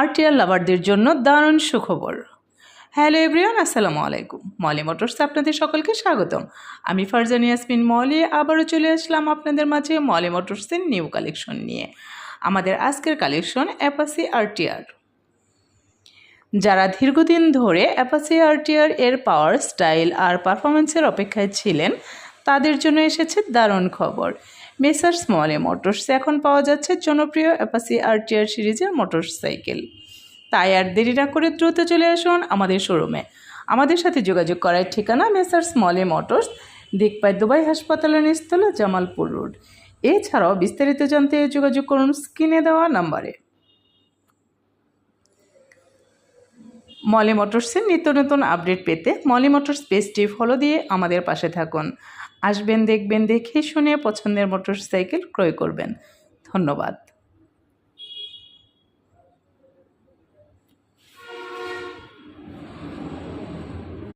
RTR লাভারদের জন্য দারুণ সুখবর। হ্যালো এভরিওয়ান, আসসালামু আলাইকুম। মলি মোটরসে আপনাদের সকলকে স্বাগতম। আমি ফারজান ইয়াসমিন মলি আবারও চলে আসলাম আপনাদের মাঝে মলি মোটরসের নিউ কালেকশন নিয়ে। আমাদের আজকের কালেকশন অ্যাপাচি আরটিআর। যারা দীর্ঘদিন ধরে অ্যাপাচি আরটিআর এর পাওয়ার, স্টাইল আর পারফরমেন্সের অপেক্ষায় ছিলেন, তাদের জন্য এসেছে দারুণ খবর। মেসার্স মলি মোটরসে এখন পাওয়া যাচ্ছে জনপ্রিয় অ্যাপাচি আরটিআর সিরিজের মোটরসাইকেল। তাই আর দেরি না করে দ্রুত চলে আসুন আমাদের শোরুমে। আমাদের সাথে যোগাযোগ করার ঠিকানা মেসার্স মলি মোটরস, দিকপাই দুবাই হাসপাতালের নিচতলা, জামালপুর রোড। এছাড়াও বিস্তারিত জানতে যোগাযোগ করুন স্ক্রিনে দেওয়া নাম্বারে। মলি মোটরসের নিত্য নতুন আপডেট পেতে মলি মোটরস পেজটি ফলো দিয়ে আমাদের পাশে থাকুন। আসবেন, দেখবেন, দেখে শুনে পছন্দের মোটরসাইকেল ক্রয় করবেন। ধন্যবাদ।